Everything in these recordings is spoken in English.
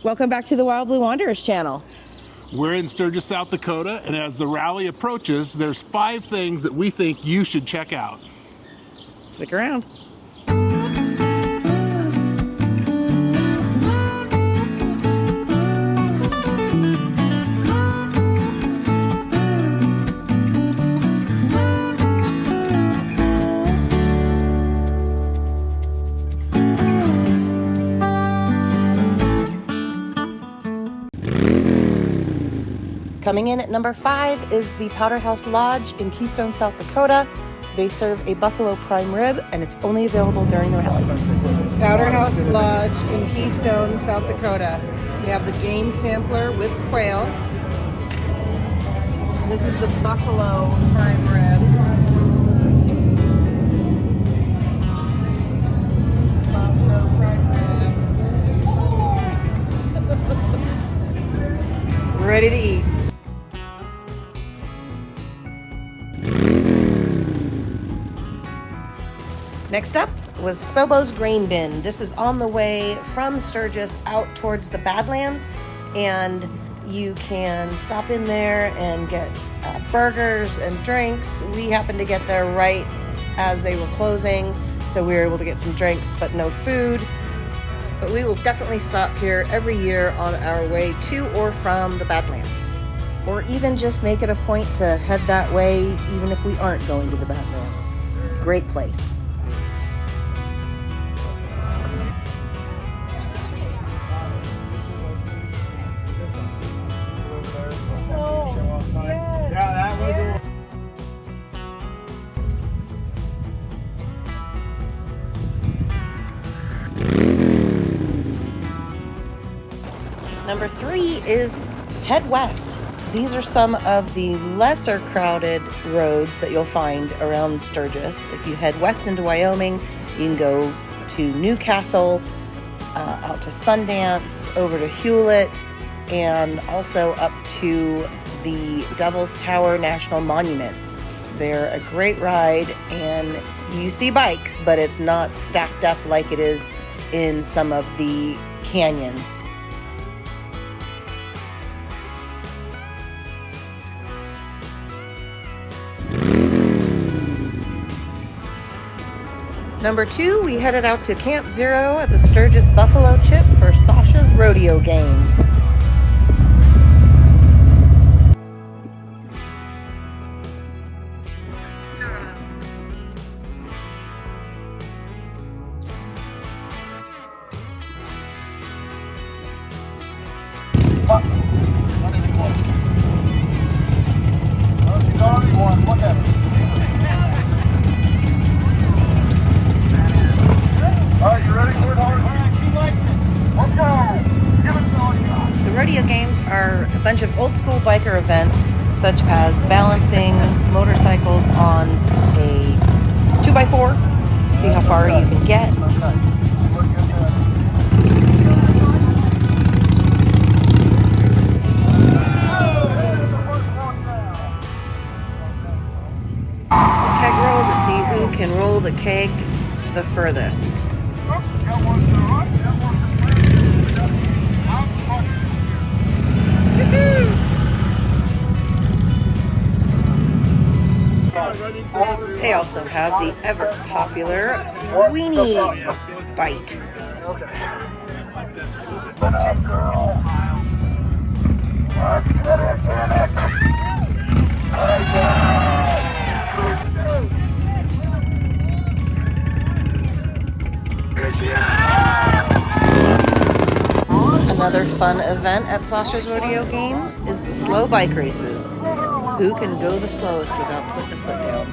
Welcome back to the Wild Blue Wanderers channel. We're in Sturgis, South Dakota, and as the rally approaches, there's 5 things that we think you should check out. Stick around. Coming in at number 5 is the Powderhouse Lodge in Keystone, South Dakota. They serve a buffalo prime rib, and it's only available during the rally. Powderhouse Lodge in Keystone, South Dakota. We have the game sampler with quail. This is the buffalo prime rib. Buffalo prime rib. We're ready to eat. Next up was SOS Grain Bin. This is on the way from Sturgis out towards the Badlands, and you can stop in there and get burgers and drinks. We happened to get there right as they were closing, so we were able to get some drinks but no food. But we will definitely stop here every year on our way to or from the Badlands, or even just make it a point to head that way even if we aren't going to the Badlands. Great place. Number 3 is head west. These are some of the lesser crowded roads that you'll find around Sturgis. If you head west into Wyoming, you can go to Newcastle, out to Sundance, over to Hewlett, and also up to the Devil's Tower National Monument. They're a great ride, and you see bikes, but it's not stacked up like it is in some of the canyons. Number 2, we headed out to Camp Zero at the Sturgis Buffalo Chip for Sasha's Rodeo Games. Not even close. Well, she's already won. Whatever. All right, you ready for it, Howard? All right, she likes it. Let's go. Give us all you got. The rodeo games are a bunch of old school biker events, such as balancing motorcycles on a 2x4, see how far you can get. Keg roll to see who can roll the keg the furthest. They also have the ever popular weenie bite. Another fun event at Sasha's Rodeo Games is the slow bike races. Who can go the slowest without putting a foot down?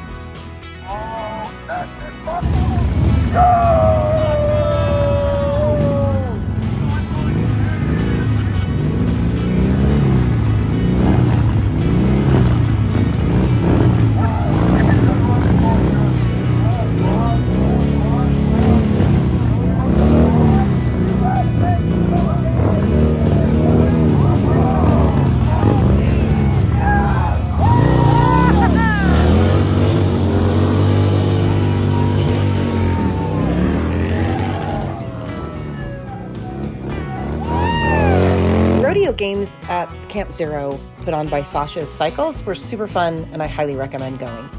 video games at Camp Zero, put on by Sasha's Cycles, were super fun, and I highly recommend going.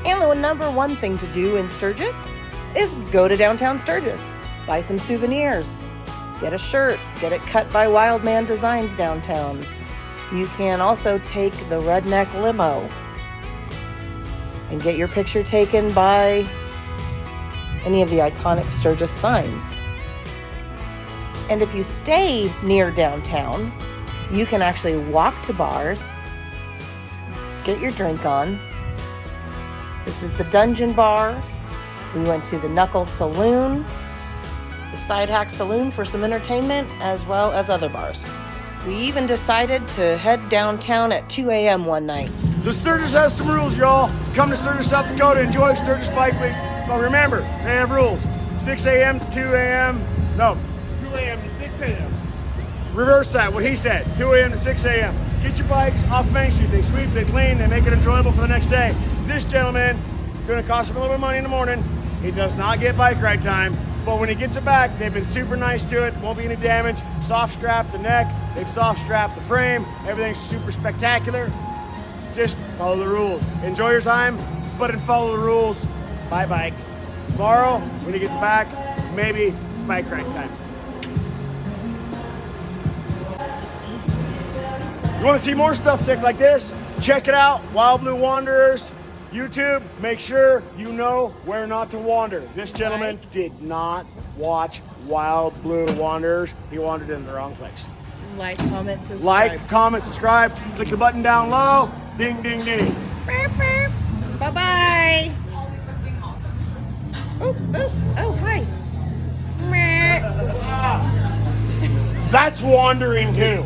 And the number one thing to do in Sturgis is go to downtown Sturgis, buy some souvenirs, get a shirt, get it cut by Wildman Designs downtown. You can also take the Redneck Limo and get your picture taken by any of the iconic Sturgis signs. And if you stay near downtown, you can actually walk to bars, get your drink on. This is the Dungeon Bar. We went to the Knuckle Saloon, the Side Hack Saloon for some entertainment, as well as other bars. We even decided to head downtown at 2 a.m. one night. So Sturgis has some rules, y'all. Come to Sturgis, South Dakota, enjoy Sturgis Bike Week. But remember, they have rules. 6 a.m. to 2 a.m. No, 2 a.m. to 6 a.m. Reverse that, what he said. 2 a.m. to 6 a.m. Get your bikes off Main Street. They sweep, they clean, they make it enjoyable for the next day. This gentleman, gonna cost him a little bit of money in the morning. He does not get bike ride time, but when he gets it back, they've been super nice to it. Won't be any damage. Soft strap the neck. They've soft strapped the frame. Everything's super spectacular. Just follow the rules. Enjoy your time, but then follow the rules. Buy bike. Tomorrow, when he gets back, maybe bike ride time. You want to see more stuff thick like this? Check it out, Wild Blue Wanderers, YouTube. Make sure you know where not to wander. This gentleman did not watch Wild Blue Wanderers. He wandered in the wrong place. Like, comment, subscribe. Like, comment, subscribe. Click the button down low. Ding, ding, ding. Bye-bye. Oh, hi. That's wandering too.